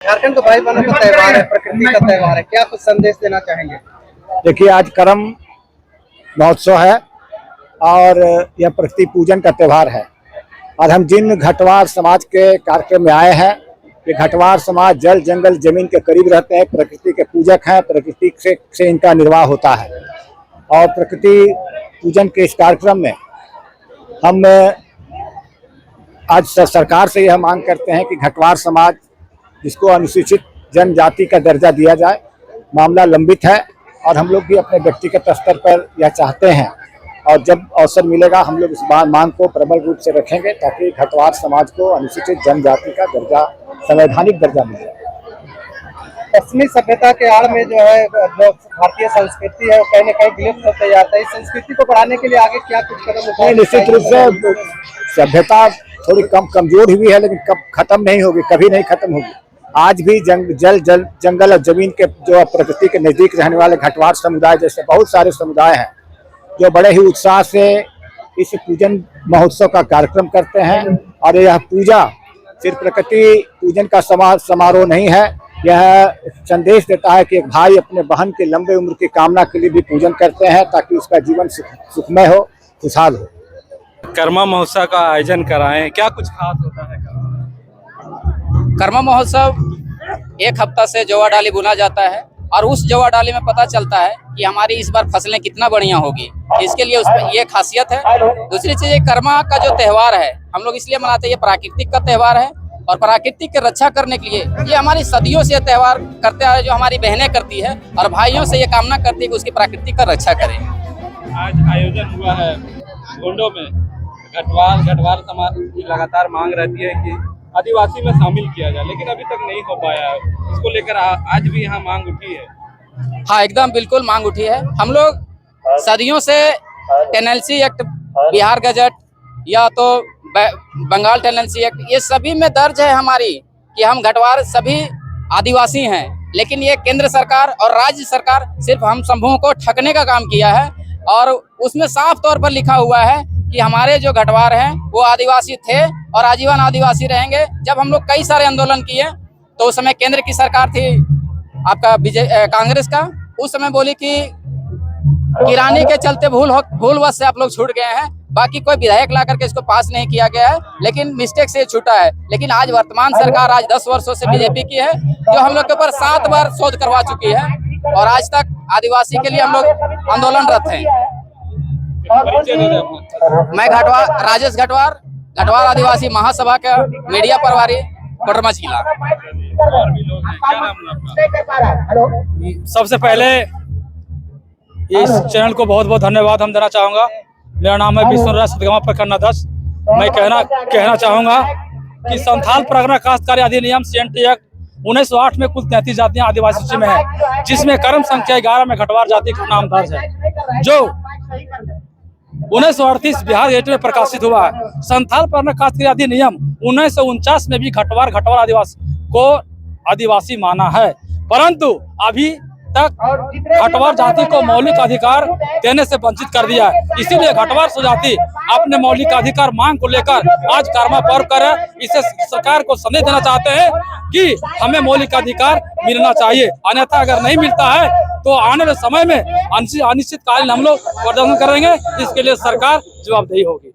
झारखंड का भाई बहनों का त्योहार है, प्रकृति का त्योहार है, क्या कुछ संदेश देना चाहेंगे? देखिए, आज करम महोत्सव है और यह प्रकृति पूजन का त्योहार है। आज हम जिन घटवार समाज के कार्यक्रम में आए हैं, ये घटवार समाज जल जंगल जमीन के करीब रहते हैं, प्रकृति के पूजक हैं, प्रकृति से इनका निर्वाह होता है। और प्रकृति पूजन के इस कार्यक्रम में हम आज सरकार से यह मांग करते हैं कि घटवार समाज जिसको अनुसूचित जनजाति का दर्जा दिया जाए, मामला लंबित है और हम लोग भी अपने व्यक्तिगत स्तर पर यह चाहते हैं और जब अवसर मिलेगा हम लोग इस मांग को प्रबल रूप से रखेंगे ताकि घटवार समाज को अनुसूचित जनजाति का दर्जा, संवैधानिक दर्जा मिल जाए। पश्चिमी सभ्यता के आड़ में जो है जो भारतीय संस्कृति है वो कहीं न कहीं विलुप्त होते जाता है। इस संस्कृति को बढ़ाने के लिए आगे क्या कुछ कदम उठाए? निश्चित रूप से सभ्यता थोड़ी कमजोर हुई है, लेकिन कब खत्म नहीं होगी, कभी नहीं खत्म होगी। आज भी जंगल और जमीन के जो प्रकृति के नजदीक रहने वाले घटवार समुदाय जैसे बहुत सारे समुदाय हैं जो बड़े ही उत्साह से इस पूजन महोत्सव का कार्यक्रम करते हैं। और यह पूजा सिर्फ प्रकृति पूजन का समारोह नहीं है, यह संदेश देता है कि एक भाई अपने बहन के लंबे उम्र की कामना के लिए भी पूजन करते हैं ताकि उसका जीवन सुखमय हो, खुशहाल हो। कर्मा महोत्सव का आयोजन कराएं, क्या कुछ खास होता है? कर्मा महोत्सव एक हफ्ता से जवा डाली बुना जाता है और उस जवा डाली में पता चलता है कि हमारी इस बार फसलें कितना बढ़िया होगी। इसके लिए उसमें ये खासियत है। दूसरी चीज, कर्मा का जो त्योहार है हम लोग इसलिए मनाते हैं, ये प्राकृतिक का त्योहार है और प्राकृतिक की रक्षा करने के लिए ये हमारी सदियों से त्योहार करते आ रहे, जो हमारी बहनें करती है और भाइयों से ये कामना करती है कि उसकी प्राकृतिक का रक्षा करें। आज आयोजन हुआ है गोंडो में, घटवार समाज की लगातार मांग रहती है कि आदिवासी में शामिल किया जाए, लेकिन अभी तक नहीं हो पाया है। इसको लेकर आज भी यहाँ मांग उठी है। हाँ, एकदम बिल्कुल मांग उठी है। हम लोग सदियों से टेनेंसी एक्ट, बिहार गजट या तो बंगाल टेनेंसी एक्ट, ये सभी में दर्ज है हमारी कि हम घटवार सभी आदिवासी हैं, लेकिन ये केंद्र सरकार और राज्य सरकार सिर्फ हम समूहों को ठगने का काम किया है। और उसमें साफ तौर पर लिखा हुआ है कि हमारे जो घटवार हैं वो आदिवासी थे और आजीवन आदिवासी रहेंगे। जब हम लोग कई सारे आंदोलन किए तो उस समय केंद्र की सरकार थी आपका कांग्रेस का, उस समय बोली कि किरानी के चलते भूलवश से आप लोग छूट गए हैं, बाकी कोई विधायक ला करके इसको पास नहीं किया गया है, लेकिन मिस्टेक से छूटा है। लेकिन आज वर्तमान सरकार आज 10 वर्षों से बीजेपी की है, जो हम लोग के ऊपर 7 बार शोध करवा चुकी है और आज तक आदिवासी के लिए हम लोग आंदोलनरत हैं। मैं राजेश घटवार आदिवासी महासभा का मीडिया प्रभारी, कोडरमा जिला। सबसे पहले इस चैनल को बहुत बहुत धन्यवाद हम देना चाहूँगा। मेरा नाम है विश्वनाथ सतगावा प्रखंड अध्यक्ष। मैं कहना चाहूँगा कि संथाल परगना काश्तकारी अधिनियम CNT एक्ट 1908 में कुल 33 जातियां आदिवासी सूची में है, जिसमें क्रम संख्या 11 में घटवार जाति का नाम दर्ज है, जो 1938 बिहार गजट में प्रकाशित हुआ है। संथाल परगना काश्तकारी अधिनियम 1949 में भी घटवार आदिवासी को आदिवासी माना है, परंतु अभी तक घटवार जाति को मौलिक अधिकार देने से वंचित कर दिया है। इसीलिए घटवार जाति अपने मौलिक अधिकार मांग को लेकर आज कर्मा पर्व कर रहे हैं। इसे सरकार को संदेश देना चाहते हैं कि हमें मौलिक अधिकार मिलना चाहिए, अन्यथा अगर नहीं मिलता है तो आने वाले समय में अनिश्चितकालीन हम लोग प्रदर्शन करेंगे। इसके लिए सरकार जवाबदेही होगी।